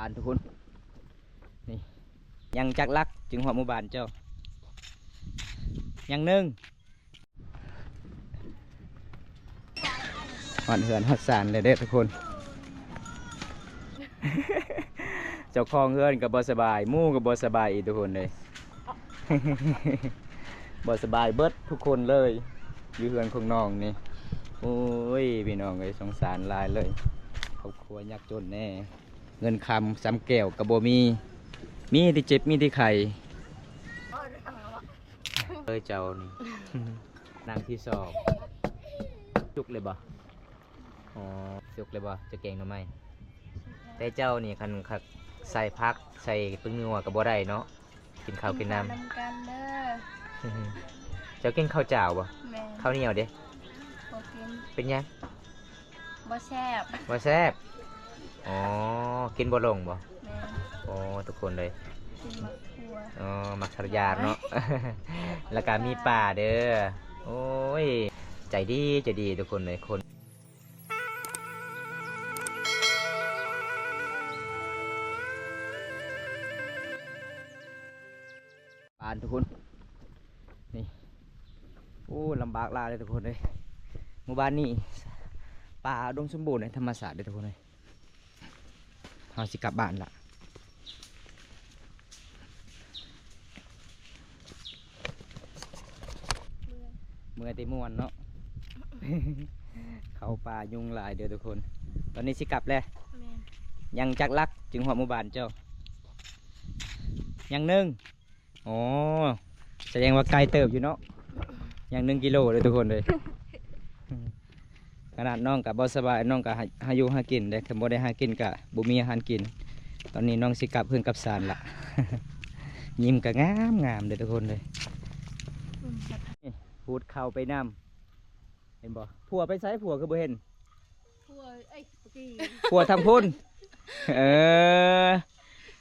านทุกคนนี่ยังจักลักจึงหัวหมู่บ้านเจ้ายังนึ่งหอนเหือนหอดสานเลยเด้อทุกคน เจ้าของเฮือนกับบสบายมู่กับบสบายอีกทุกคนเลย บสบายเบิดทุกคนเลยอยู่เฮือนของน้องนี่โอ้ยพี่น้องเลยสงสารหลายเลยครอบครัวยากจนแน่เงินคำซ้ำแก้วกับโบมีที่เจ็บมีที่ไข่เอ้ยเจ้านี่ นางที่สอบจุกเลยบ่อ๋อจุกเลยบ่จะเก่งหรือไม่แต่เจ้านี่คันคักใส่พักใส่ปึ้งนัวกับบ่ได้เนาะกินข้าวกินน้ำ กันเด้อ เจ้ากินข้าวเจ้าบ่ แม่ ข้าวเหนียวเด้ บ่กิน เป็นยัง บ่แซ่บ บ่แซ่บอ๋อกินบ่ลงบ่ แม่ โอ้ทุกคนเลย กินมะขัว อ๋อมักทรยาเนาะ แล้วก็มีป่าเด้อโอ้ยใจดีทุกคนเลยคนบ้านทุกคนนี่โอ้ลำบากลาเลยทุกคนเลยหมู่บ้านนี้ป่าอุดมสมบูรณ์ในธรรมศาสตร์เลยทุกคนเลยเราสิกลับบ้านละเมื่อตีม่วนเนาะ เข้าป่ายุงหลายเด้อทุกคนตอนนี้สิกลับแล้ว แม่ ยังจักลักจึงหัวหมู่บ้านเจ้ายังนึ่งอ๋อแสดงว่าไกลเติบอยู่เนาะยัง1 กิโลเลยทุกคนเลย ขนาดน้องกับบสบายน้องกับหาอยู่หากินได้แต่บ่ได้หากินกับบุมีอาหารกินตอนนี้น้องสิกลับเพื่อนกับสารละ ยิ้มกับงามเลยทุกคนเลยพูดเข้าไปน้ำเห็นบ่ผัวไปใช้ผัวก็บ่เห็น ขัวเอ้ยปกี้ ผัวทางพุ่น เออ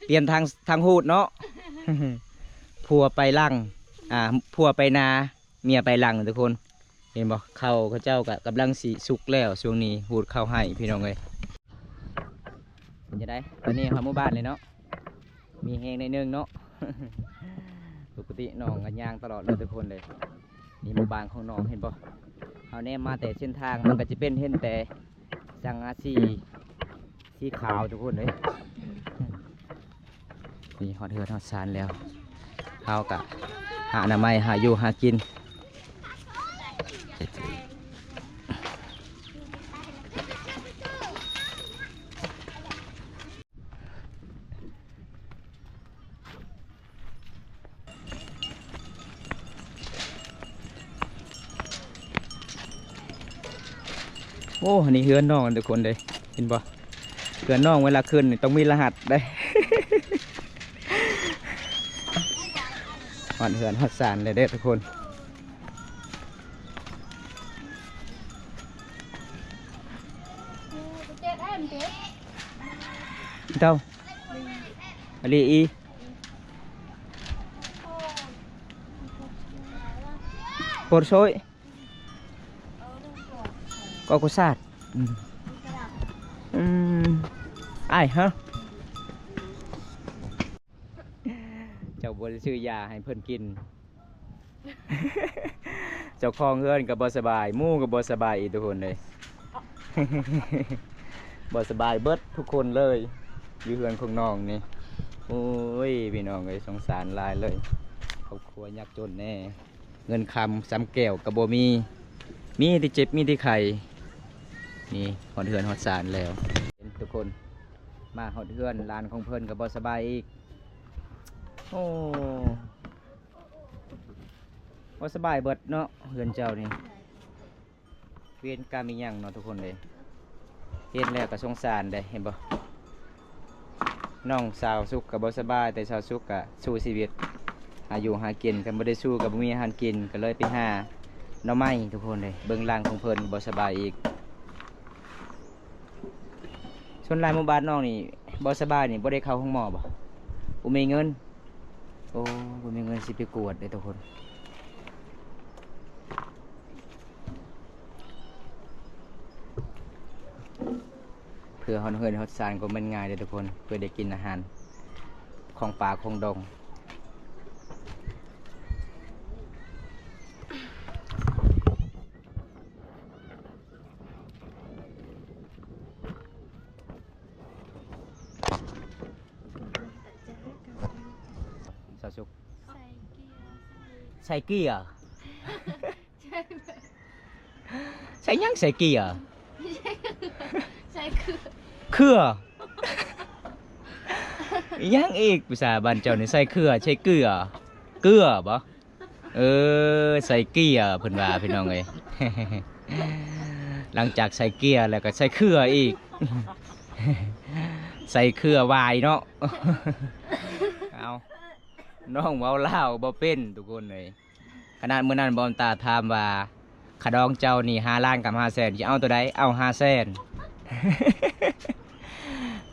เปลี่ยนทางหูดเนาะ ผัวไปลังผัวไปนาเมียไปลังทุกคนเห็นบ่เขาเจ้ากับกำลังสีสุกแล้วช่วงนี้หูดเข้าให้พี่น้องเลยเป็นจะได้ตอนนี้เขาหมู่บ้านเลยเนาะมีแหงในนึงเนาะ ปกติน้องกันย่างตลอดเลยทุกคนเลยนี่หมู่บ้านของน้องเห็นบ่เขาแนมมาแต่เส้นทางมันก็จะเป็นเห็นแต่สังกะสีขาวทุกคนเลย นี่ฮอดเฮือดฮอดซานแล้วเขากะหาอนามัยหาอยู่หากินโอ้อันนี้เฮือนน้องทุกคนเลยเห็นบ่เฮือนน้องเวลาขึ้นต้องมีรหัสได้ หอนเหือนหอดสานเลยเด้อทุกคนเต้าอลีอีโปรดช่วยก็กุศลไอ้ฮะเจ้าบัวซื้อยาให้เพิ่นกิน เจ้าของเฮือนกับบสบายมู่กับบสบายอีกทุกคนเลย บสบายเบิดทุกคนเลยอยู่เฮือนของน้องนี่โอ้ยพี่น้องเลยสงสารหลายเลยครอบครัวยากจนแน่เงินคำซ้ำแก้วกับโบมีที่เจ็บมีที่ไข่นี่หอดเฮือนหอดสารแล้วทุกคนมาหอดเฮือนลานของเพิ่นกับบสบายอีกโอ้บ่สบายเบิดเนาะเฮือนเจ้านี่เวียนกรรมมีหยังเนาะทุกคนเลยเห็นแล้วก็สงสารได้เห็นบ่น้องสาวสุขกับบ่สบายแต่สาวสุขก็สู้ชีวิตอายุหากินกันบ่ได้สู้กับบ่มีอาหารกินก็เลยไปหาหน่อไม้ทุกคนเลยเบิ่งร่างของเพิ่นบ่สบายอีกส่วนหลายหมู่บ้านน้องนี่บ่สบายนี่บ่ได้เข้าห้องหมอบ่บ่มีเงินโอ้บ่มีเงินสิไปกวดเด้อทุกคน พื่อฮอนเฮินฮอดซานก็มันง่ายเลยทุกคนเพื่อได้กินอาหารของป่าของดงสาวสุก ใส่เกียร์ ใส่เกียร์ ใช่ไหม ใส่หยังใส่เกียร์ ใส่คือ เครืออีหยังอีกภาษาบ้านเจ้านี่ใส่เครือใช้เกลือเกลือบ่ใส่เกียร์เพิ่นว่าพี่น้องเอ้ย หลังจากใส่เกียร์แล้วก็ใส่เครืออีก ใส่เครือวายเนาะ เอาน้องเว้าลาวบ่เป็นทุกคนเลยขนาดมื้อนั้นบอมตาถามว่าขะดองเจ้านี่5 ล้านกับ5 แสนจะเอาตัวใดเอา5 แสน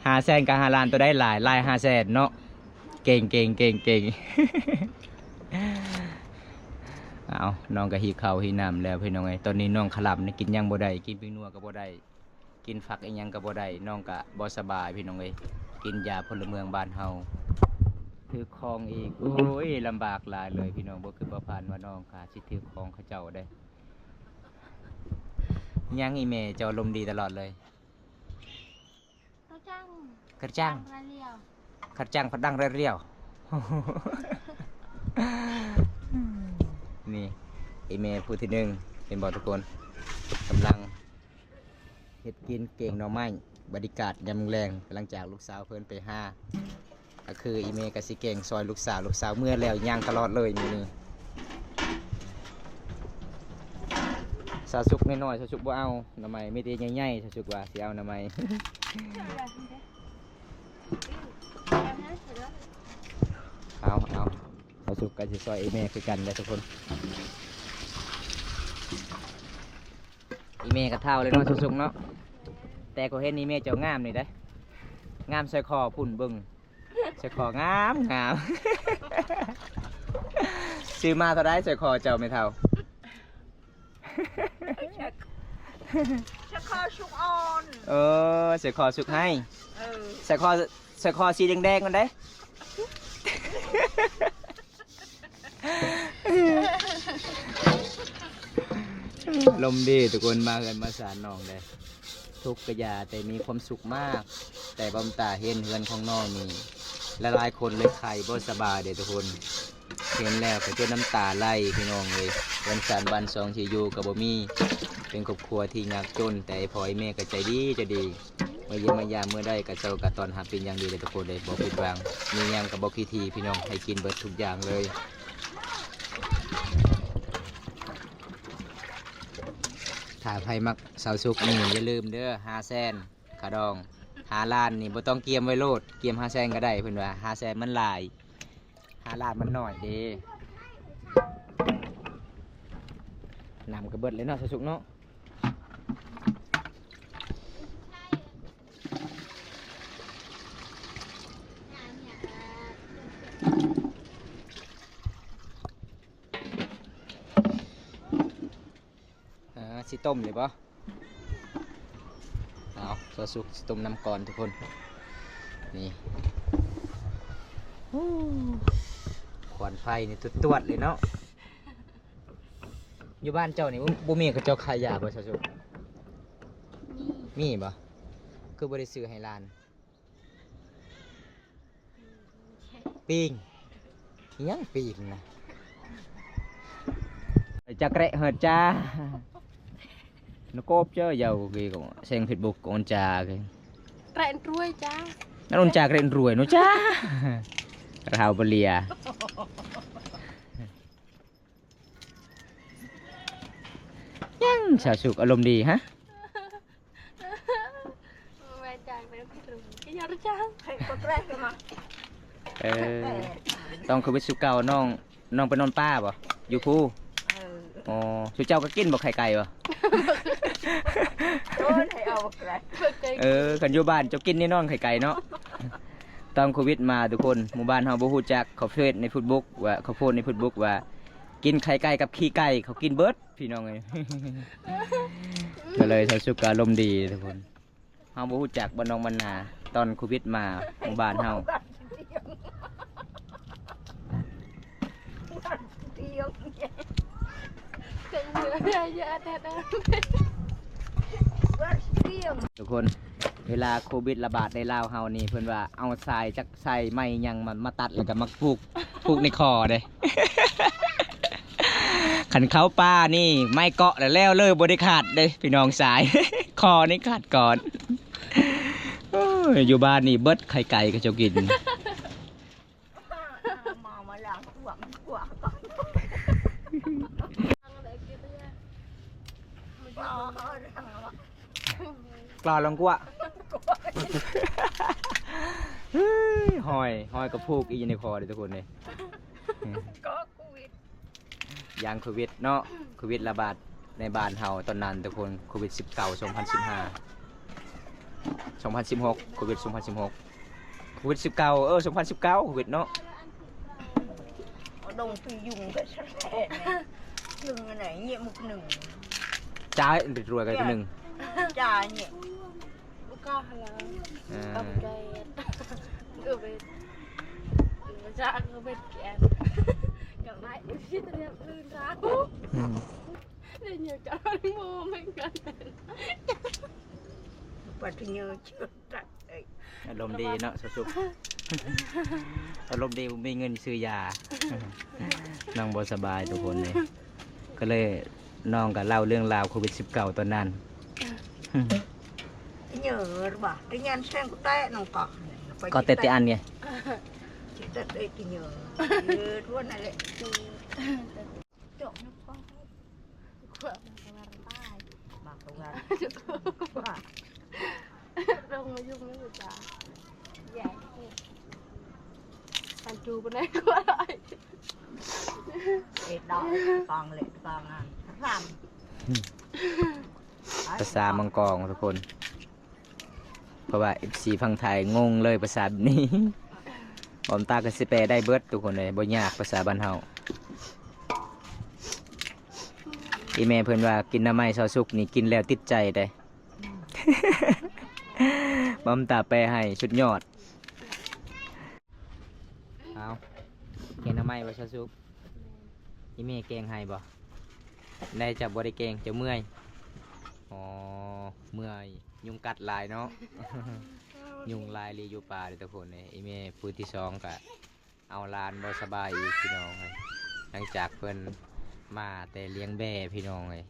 5 แสนกับ5 ล้านตัวใดหลาย5 แสนเนาะเก่งเก่งเก่งเก่ง เอาน้องก็หิวข้าวหิวน้ำแล้วพี่น้องไงตอนนี้น้องขลับนี่กินหยังบ่ได้กินปิ้งนัวก็บ่ได้กินฝักอีหยังก็บ่ได้น้องก็บ่สบายพี่น้องเอ้ยกินยาพลเมืองบ้านเฮาถือครองอีกโอ้ยลำบากหลายเลยพี่น้องบ่คือบ่ผ่านว่าน้องค่ะสิถือครองเขาเจ้าได้ยังอีเมเจ้าลมณ์ดีตลอดเลย เขาจ้าง กระจัง มาเรียว ขัดจังพัดดังเรียวๆ นี่อีเมผู้ที่หนึ่งเป็นบอกทุกคนกำลังเฮ็ดกินเก่งหน่อไม้บริการยำแรงหลังจากลูกสาวเพิ่นไปห้าก็คืออีเมกสิเก่งซอยลูกสาวเมื่อแล้วย่างตลอดเลยนี่สาวสุกน้อยๆสาวสุกบ่เอาหน่อไม้ไม่ได้ใหญ่ๆสาวสุกว่าสิเอาหน่อไม้ เอาเอาสุกกันสิซอยอีเมย์คือกันเลยทุกคนอีเมย์กับเท่าเลยเนาะสุกๆเนาะแต่ก็เห็นอีเมย์เจ้างามนี่ได้งามใส่คอพุ่นเบึงใส่คองามงาม ซื้อมาเท่าไรใส่คอเจ้าไม่เท่า จะคอชุกอ่อน ใส่คอสุกให้ เออ ใส่คอสีแดงๆกันได้ ลมดีทุกคนมากันมาสารน้องเลยทุกกระยาแต่มีความสุขมาก แต่บำตาเห็นเฮือนของน้องนี่ละลายคนเลยไข่บ่สบายเด้ทุกคนเห็นแล้วก็จะน้ำตาไหลพี่น้องเลยวันสารวันสองที่อยู่กับบ่มีเป็นครอบครัวที่ยากจนแต่พ่อแม่ก็ใจดีจะดีมาเยี่ยมมายามเมื่อได้กับเจ้ากับตอนหาเป็นอย่างดีเลยทุกคนเลยบอกผิดหวังมีหยังกับบอกทีพี่น้องให้กินเบิดทุกอย่างเลยถ้าใครมักสาวสุกนี่อย่าลืมเด้อ5 แสนขาดอง5 ล้านนี่บ่ต้องเกียมไว้โลดเกียม5 แสนก็ได้เพิ่นว่า5 แสนมันหลาย5 ล้านมันน้อยเด้นำกระเบิดเลยเนาะสาวสุกเนาะสิต้มเลยปะเอาซอสสุกสิต้มน้ำก่อนทุกคนนี่ขวานไฟนี่ตวดๆเลยเนาะอยู่บ้านเจ้านี่บ่มีกับเจ้าขายยาบ่ซอสสุกมีบ่คือบ่ได้ซื้อให้หลานปิ้งอิหยังปิ้งนะจักเระเหอะจ้าnó cốp chứ giàu kì cũng xem Facebook của con trà kì Rẹn ruồi cha. nó con trà rẹn ruồi nó chá rào bờ lìa nhang xào sụp ở lồng đi hả Mẹ chàng mẹ cái rừng cái nhau đó cha. ให้กดแรกเลยมา ต้องคือไปสุกเก่าน้องไปนอนป้าบ่อยู่คู่ เออ อ๋อสุเจ้าก็กินบ่ไข่ไก่บ่ โดนให้เอาอะไร กันอยู่บ้านเจ้ากินแน่นอนไข่ไก่เนาะตอนโควิดมาทุกคนหมู่บ้านเฮาบ่ฮู้จักเขาเฟซใน Facebook ว่าเขาโพสต์ใน Facebook ว่ากินไข่ไก่กับขี้ไก่เขากินเบิดพี่น้องเอ้ย ก็เลยสาวสุกก็อารมณ์ดีทุกคน เฮาบ่รู้จักบ้านน้องบ้านนาตอนโควิดมาหมู่บ้านเฮา เก่งเยอะเยอะแต่ ทุกคนเวลาโควิดระบาดในลาวเฮานี่เพิ่นว่าเอาทรายจักใส่ไม้หยังมันมาตัดแล้วก็มาปลูกในคอเด้ ขันเขาป้านี่ไม่เกาะแล้วเลยบ่ได้ขาดเด้พี่น้องสาย คอนี่ขาดก่อนโอ้ยอยู่บ้านนี่เบิดไข่ไก่ก็เจ้ากิน มาล้างขวางขวางก่อน กลอลงกัว หอยกับพูกอีในคอเด้ทุกคนเลย ก็โควิด ยางโควิดเนาะโควิดระบาดในบ้านเฮาตอนนั้นทุกคนโควิด19 2015 2016โควิด2016โควิด192019โควิดเนาะ ดงปียุงก็ใช่หนึ่งอันไหนเงี้ยมุกหนึ่ง จ้ารวยกันก็หนึ่ง จ่าเนี่ย บุกฮาลาเอาใจเออเป็นจ้าก็เป็นแกนกับนายอุชิตเรียบลื่นรักเดี๋ยวเนี่ยจะรันโมเหมือนกัน ปัจจุบันเชื่อตัดเอ้ย อารมณ์ดีเนาะสุกๆอารมณ์ดีมีเงินซื้อยา น้องบ่สบายทุกคนเลยก็เลยน้องก็เล่าเรื่องราวโควิด19ตอนนั้น nhớ bà cái nhân sen của té nó có ก็เตะอันไง chỉ tất đây thì nhớ luôn này lại trộn nó có ขวบมันกำลังตาย mà không ra ลงมายุ่งไม่รู้จ้าใหญ่อันจูบนไหนก็ได้ để đó còn lệ còn làm ภาษามังกรทุกคน เพราะว่า FC ฟังไทยงงเลยภาษาแบบนี้ ผมตาก็สิแปลได้เบิดทุกคนเลยบ่ยากภาษาบ้านเฮาอีแม่เพิ่นว่ากินน้ำไม้ซอสุกนี่กินแล้วติดใจได้ บอมตาแปลให้สุดยอดเอาแกงน้ำไม้ว่าซอสุกอีแม่แกงให้บ่ได้จับบ่ได้แกงจะเมื่อยอ๋อเมื่อยยุงกัดลายเนาะ ยุงลายรีอยู่ป่าเลยทุกคนเลยอีเมพูที่สองก็เอาลานบ่สบายอีกพี่น้องเลยหลังจากเพิ่นมาแต่เลี้ยงแบ่พี่น้องเลย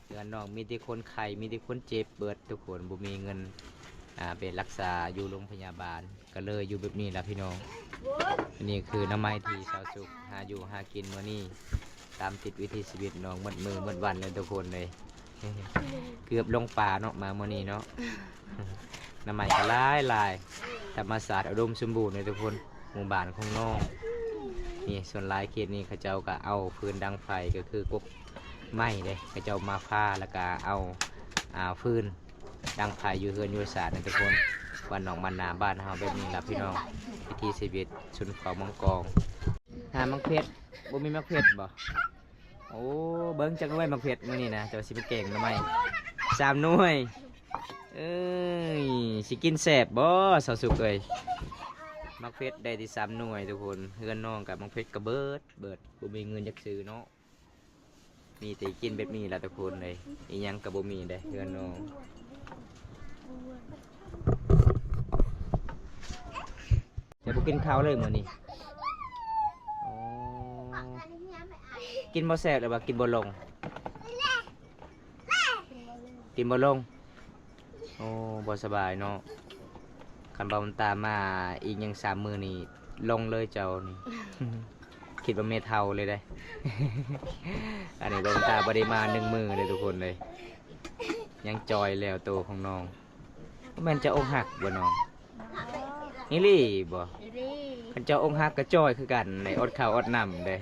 เดือนน้องมีแต่คนไข้มีแต่คนเจ็บเบิดทุกคนบ่มีเงินเป็นรักษาอยู่โรงพยาบาลก็เลยอยู่แบบนี้แหละพี่น้องนี่คือน้ำไม้ที่ชาวสุขหาอยู่หากินมื้อนี้ตามติดวิถีชีวิตน้องหมดมือหมดวันเลยทุกคนเลย เกือบลงป่าเนาะมามื้อนี้เนาะ น้ำไม้ก็หลายธรรมศาสตร์อุดมสมบูรณ์เลยทุกคนหมู่บ้านของน้องนี่ส่วนหลายเขตนี้เขาเจ้าก็เอาฟืนดังไฟก็คือกบไม้เลยเขาเจ้ามาผ้าแล้วก็เอาฟืนดังไฟอยู่เฮือนอยู่ศาสตร์นะทุกคนวันหนองมันนาบ้านเฮาแบบนี้ล่ะพี่น้องพิธีชีวิตชนเผ่ามังกรหามังเพชรบ่มีมังเพชรบ่โอ้เบิ้งจักหน่วยมังเพชรมื้อนี้นะเจ้าสิไปเก่งทำไม3 หน่วยเอ้ยสิกินแสบบ่สาวสุกเอ้ยมักเพชรได้ที่3 หน่วยทุกคนเฮือนน้องกับมักเพชรก็เบิดบ่มีเงินจักซื้อเนาะมีแต่กินแบบนี้ล่ะทุกคนเลยอีหยังก็บ่มีเด้เฮือนน้องเดี๋ยวบ่กินข้าวเลยมื้อนี้อ๋อกินบ่แซ่บหรือว่ากินบ่ลงกินบ่ลงโอ้บ่สบายเนาะคันบ่มันตามมาอีกยัง3 มื้อนี่ลงเลยเจ้านี่ คิดว่าเมเท่าเลยได้ อันนี้บ่มันตาบ่ได้มา1 มื้อเลยทุกคนเลยยังจอยแล้วโตของน้องแม่นจะอกหักบ่น้องนี่ลี่บ่คันเจ้าอกหักก็จอยคือกันในอดข้าวอดน้ำเด้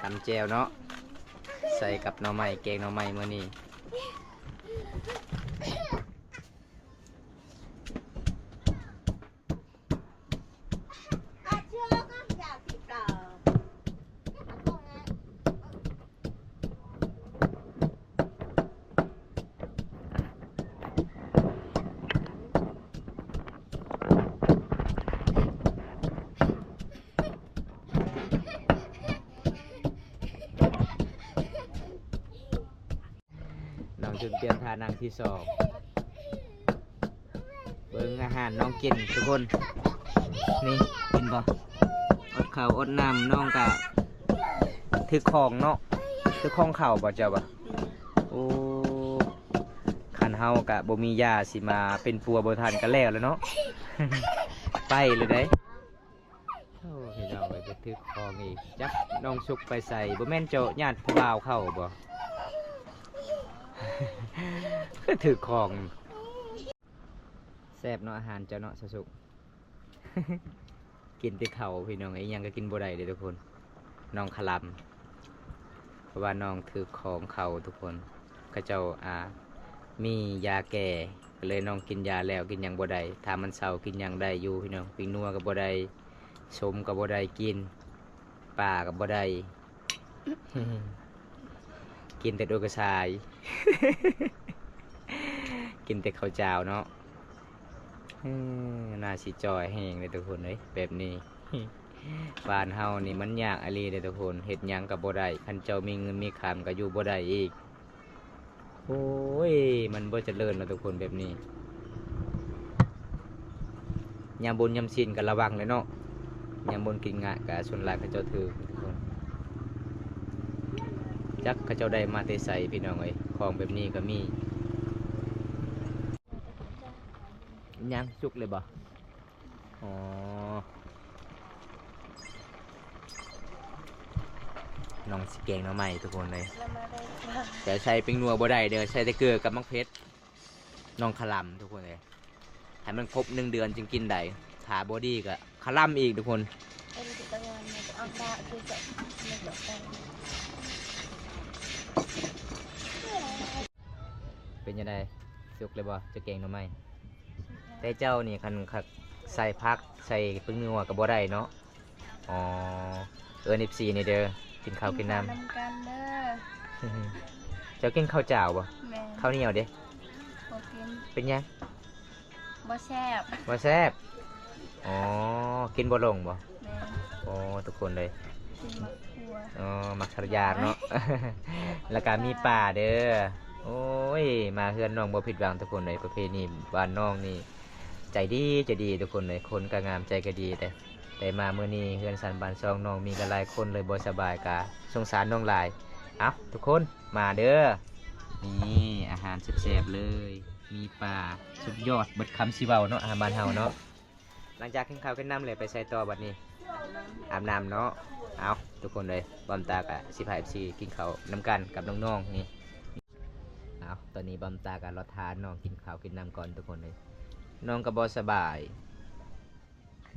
ตำแจวเนาะใส่กับหน่อไม้แกงหน่อไม้มื้อนี้ ถึงเตรียมทานังที่สองเบิ่งอาหารน้องกินทุกคนนี่กินบ่อดข้าวอดน้ำน้องกะถือของเนาะถือของเข่าบ่เจ้าบ่โอ้ขันเฮากะบ่มียาสิมาเป็นปัวบ่ทันกันแล้วเนาะ ไปเลยได้โอ้พี่น้องไปถือของอีกจักน้องสุกไปใส่บ่แม่นเจ้าญาติผู้บ่าวเข้าบ่ ก็ถือของแซ่บเนาะอาหารเจ้าเนาะสุก กินแต่เข่าวพี่น้องไอ้ยังก็กินบ่ได้เลยทุกคนน้องขลำเพราะว่าน้องถือของเข่าทุกคนเขาเจ้ามียาแก่ก็เลยน้องกินยาแล้วกินหยังบ่ได้ถ้ามันเศร้ากินหยังได้อยู่พี่น้องปิ้งนัวกับบ่ได้ชมกับบ่ได้กินป่ากับบ่ได้ กินแต่โดยกระชาย กินแต่ข้าวเจ้าเนาะน่าสิจอยแห้งเลยทุกคนเลยแบบนี้ บ้านเฮานี่มันยากอะไรเลยทุกคนเฮ็ดหยังกับบ่ได้คันเจ้ามีเงินมีคำก็อยู่บ่ได้อีกโอ้ยมันบ่เจริญนะทุกคนแบบนี้ยามบุญยามศีลก็ระวังเลยเนาะยามบุญกินงะก็ส่วนหลายเขาเจ้าถือทุกคนจักเขาเจ้าได้มาแต่ใส่พี่น้องเอ้ยของแบบนี้ก็มียังสุกเลยบ่อ๋อน้องสิแกงน้องใหม่ทุกคนเลย แล้วมาได้ค่ะ แต่ใช้เป็นนัวบ่ได้เด้อใช้แต่เกลือกับมักเพชรน้องขลำทุกคนเลยให้มันครบ1 เดือนจึงกินได้ขาบอดี้ก็ขลำอีกทุกคน ไอ้ที่ตะวันมันจะเอาตาคือจะมันจะไป เป็นยังไงสุกเลยบ่จะแกงน้องใหม่แต่เจ้านี่คันใส่พักใส่พึ่งนัวกับบ่ได้เนาะอ๋อ14นี่เด้อกินข้าวกินน้ำ กันเด้อ เจ้ากินข้าวเจ้าบ่ แม่ ข้าวเหนียวเด้ บ่กิน เป็นยัง บ่แซ่บ บ่แซ่บอ๋อกินบ่ลงบ่ แม่ อ๋อทุกคนเลย กินมะขัว อ๋อมักสรยานเนาะ แล้วก็มีป่าเด้อโอ้ยมาเฮือนน้องบ่ผิดหวังทุกคนเลยประเพณีบ้านน้องนี่ใจดีทุกคนเลยคนก็งามใจก็ดีแต่มามื้อนี้เฮือนสันบ้านซองน้องมีกันหลายคนเลยบ่สบายกะสงสารน้องหลายเอ้าทุกคนมาเด้อนี่อาหารแซ่บๆเลยมีปลาสุดยอดเบิดคำสิเว้าเนาะอาหารบ้านเฮาเนาะหลังจากกินข้าวกินน้ำเลยไปใส่ต่อบัดนี้อาบน้ำเนาะเอาทุกคนเลยบอมตากะสิพาFCกินข้าวน้ำกันกับน้องๆนี่เอาตอนนี้บอมตากะรอทานน้องกินข้าวกินน้ำก่อนทุกคนเลยน้องก็บ่สบาย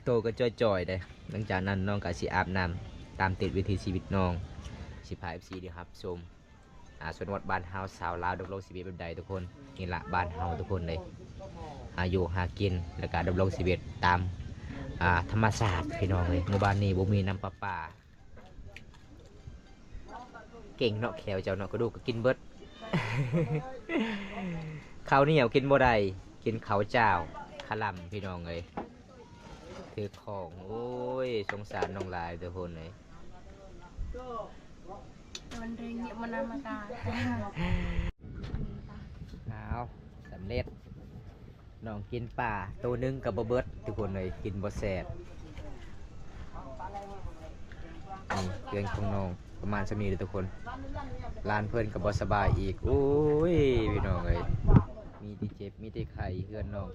โตก็จ่อยๆเลยหลังจากนั้นน้องก็สิอาบน้ำตามติดวิถีชีวิตน้องสิพา FC ดีครับชมส่วนวัดบ้านเฮาสาวลาวดำรงชีวิตแบบใดทุกคนนี่ละบ้านเฮาทุกคนเลยอยู่หากินแล้วก็ดำรงชีวิตตามธรรมศาสตร์พี่น้องเลยหมู่บ้านนี้บ่มีน้ำประปาเก่งเนาะแขวเจ้าเนาะก็ดูก็กินเบิด ข้าวเหนียวกินบ่ได้กินข้าวเจ้าขลำพี่น้องเลยถือของโอ้ยสงสารน้องหลายทุกคนเลย มันเรียกมันนำมาตา เอาสำเร็จน้องกินป่าตัวหนึงกับบ่เบิดทุกคนเลยกินบ่แซ่บนี่เพื่อนของน้องประมาณสมีเลยทุกคนลานเพื่อนกับบ่สบายอีกโอ้ยพี่น้องเลยมีที่เจ็บมีที่ไข้เพื่อนน้อง